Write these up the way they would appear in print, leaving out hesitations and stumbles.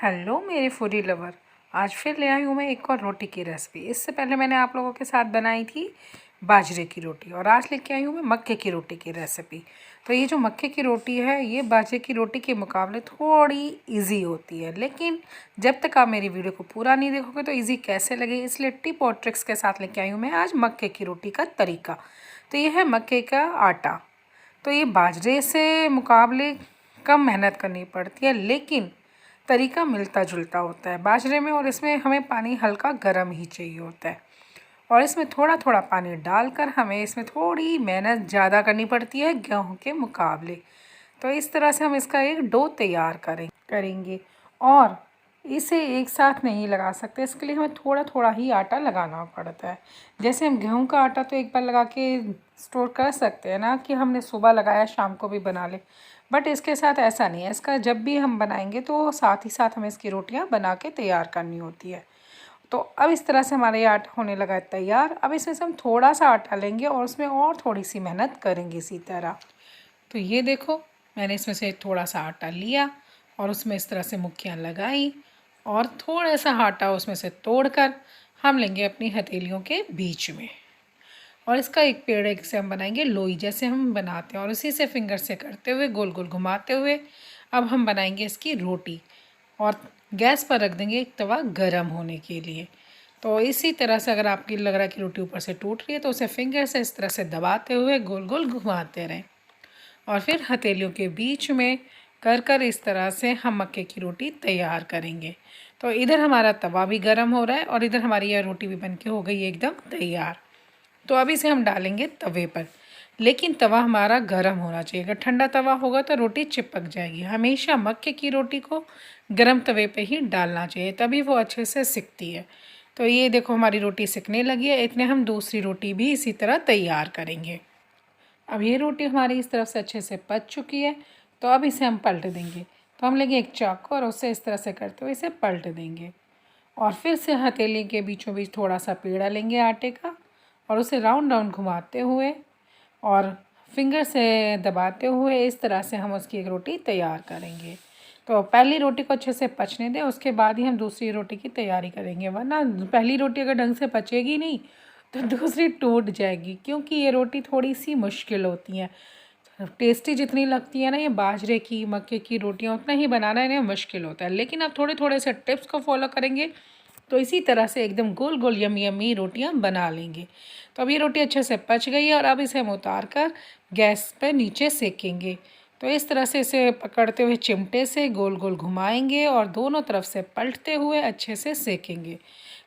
Hello मेरे foodie lover. आज फिर ले आई हूँ मैं एक और रोटी की रेसिपी। इससे पहले मैंने आप लोगों के साथ बनाई थी बाजरे की रोटी और आज लेके आई हूँ मैं मक्के की रोटी की रेसिपी। तो ये जो मक्के की रोटी है ये बाजरे की रोटी के मुकाबले थोड़ी इजी होती है, लेकिन जब तक आप मेरी वीडियो को पूरा नहीं देखोगे तो इजी कैसे लगे, इसलिए टिप और ट्रिक्स के साथ लेके आई हूँ मैं आज मक्के की रोटी का तरीका। तो ये है मक्के का आटा। तो ये बाजरे से मुकाबले कम मेहनत करनी पड़ती है, लेकिन तरीका मिलता जुलता होता है बाजरे में, और इसमें हमें पानी हल्का गर्म ही चाहिए होता है और इसमें थोड़ा थोड़ा पानी डालकर हमें इसमें थोड़ी मेहनत ज़्यादा करनी पड़ती है गेहूं के मुकाबले। तो इस तरह से हम इसका एक डो तैयार करेंगे और इसे एक साथ नहीं लगा सकते, इसके लिए हमें थोड़ा थोड़ा ही आटा लगाना पड़ता है। जैसे हम गेहूं का आटा तो एक बार लगा के स्टोर कर सकते हैं ना, कि हमने सुबह लगाया शाम को भी बना ले, बट इसके साथ ऐसा नहीं है। इसका जब भी हम बनाएंगे तो साथ ही साथ हमें इसकी रोटियां बना के तैयार करनी होती है। तो अब इस तरह से हमारा ये आटा होने लगा है तैयार। अब इसमें से हम थोड़ा सा आटा लेंगे और उसमें और थोड़ी सी मेहनत करेंगे इसी तरह। तो ये देखो, मैंने इसमें से थोड़ा सा आटा लिया और उसमें इस तरह से मुक्कियाँ लगाई और थोड़ा सा आटा उसमें से तोड़कर हम लेंगे अपनी हथेलियों के बीच में, और इसका एक पेड़ एक से हम बनाएंगे लोई जैसे हम बनाते हैं, और उसी से फिंगर से करते हुए गोल गोल घुमाते हुए अब हम बनाएंगे इसकी रोटी और गैस पर रख देंगे एक तवा गरम होने के लिए। तो इसी तरह से अगर आपकी लग रहा है कि रोटी ऊपर से टूट रही है तो उसे फिंगर से इस तरह से दबाते हुए गोल गोल घुमाते रहें और फिर हथेलियों के बीच में कर कर इस तरह से हम मक्के की रोटी तैयार करेंगे। तो इधर हमारा तवा भी गर्म हो रहा है और इधर हमारी यह रोटी भी बनके हो गई एकदम तैयार। तो अब इसे हम डालेंगे तवे पर, लेकिन तवा हमारा गर्म होना चाहिए। अगर ठंडा तवा होगा तो रोटी चिपक जाएगी। हमेशा मक्के की रोटी को गर्म तवे पे ही डालना चाहिए, तभी वो अच्छे से सिकती है। तो ये देखो हमारी रोटी सिकने लगी है, इतने हम दूसरी रोटी भी इसी तरह तैयार करेंगे। अब ये रोटी हमारी इस तरफ से अच्छे से पक चुकी है, तो अब इसे हम पलट देंगे। तो हम लेंगे एक चाकू और उससे इस तरह से करते हुए इसे पलट देंगे और फिर से हथेली के बीचों बीच थोड़ा सा पेड़ा लेंगे आटे का और उसे राउंड राउंड घुमाते हुए और फिंगर से दबाते हुए इस तरह से हम उसकी एक रोटी तैयार करेंगे। तो पहली रोटी को अच्छे से पचने दें, उसके बाद ही हम दूसरी रोटी की तैयारी करेंगे, वरना पहली रोटी अगर ढंग से पचेगी नहीं तो दूसरी टूट जाएगी, क्योंकि ये रोटी थोड़ी सी मुश्किल होती हैं। टेस्टी जितनी लगती है ना ये बाजरे की मक्के की रोटियां, उतना ही बनाना इन्हें मुश्किल होता है। लेकिन आप थोड़े थोड़े से टिप्स को फॉलो करेंगे तो इसी तरह से एकदम गोल गोल यमी यमी रोटियां बना लेंगे। तो अब ये रोटी अच्छे से पच गई है और अब इसे हम उतार कर गैस पे नीचे सेकेंगे। तो इस तरह से इसे पकड़ते हुए चिमटे से गोल गोल घुमाएंगे और दोनों तरफ से पलटते हुए अच्छे से सेकेंगे।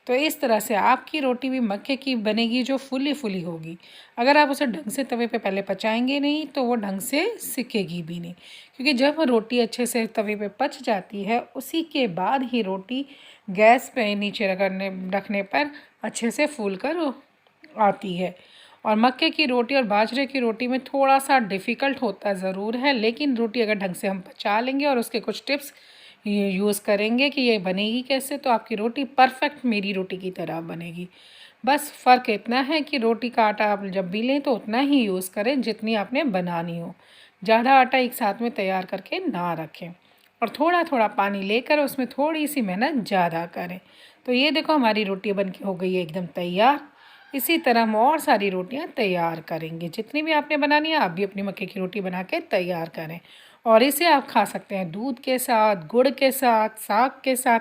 तो इस तरह से आपकी रोटी भी मक्के की बनेगी जो फुली फुली होगी। अगर आप उसे ढंग से तवे पे पहले पचाएंगे नहीं तो वो ढंग से सिकेगी भी नहीं, क्योंकि जब रोटी अच्छे से तवे पे पच जाती है उसी के बाद ही रोटी गैस पे नीचे रखने पर अच्छे से फूल कर आती है। और मक्के की रोटी और बाजरे की रोटी में थोड़ा सा डिफ़िकल्ट होता ज़रूर है, लेकिन रोटी अगर ढंग से हम पचा लेंगे और उसके कुछ टिप्स यूज़ करेंगे कि ये बनेगी कैसे, तो आपकी रोटी परफेक्ट मेरी रोटी की तरह बनेगी। बस फ़र्क इतना है कि रोटी का आटा आप जब भी लें तो उतना ही यूज़ करें जितनी आपने बनानी हो। ज़्यादा आटा एक साथ में तैयार करके ना रखें और थोड़ा थोड़ा पानी लेकर उसमें थोड़ी सी मेहनत ज़्यादा करें। तो ये देखो हमारी रोटी बन के हो गई है एकदम तैयार। इसी तरह हम और सारी रोटियां तैयार करेंगे। जितनी भी आपने बनानी है आप भी अपनी मक्के की रोटी बना के तैयार करें और इसे आप खा सकते हैं दूध के साथ, गुड़ के साथ, साग के साथ,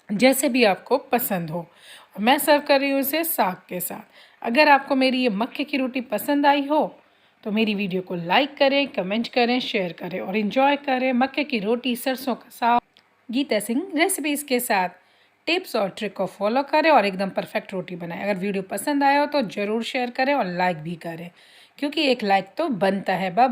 जैसे भी आपको पसंद हो। और मैं सर्व कर रही हूँ इसे साग के साथ। अगर आपको मेरी ये मक्के की रोटी पसंद आई हो तो मेरी वीडियो को लाइक करें, कमेंट करें, शेयर करें और इन्जॉय करें मक्के की रोटी सरसों का साग गीता सिंह रेसिपीज़ के साथ। टिप्स और ट्रिक को फॉलो करें और एकदम परफेक्ट रोटी बनाएं। अगर वीडियो पसंद आया हो तो ज़रूर शेयर करें और लाइक भी करें, क्योंकि एक लाइक तो बनता है। बाय।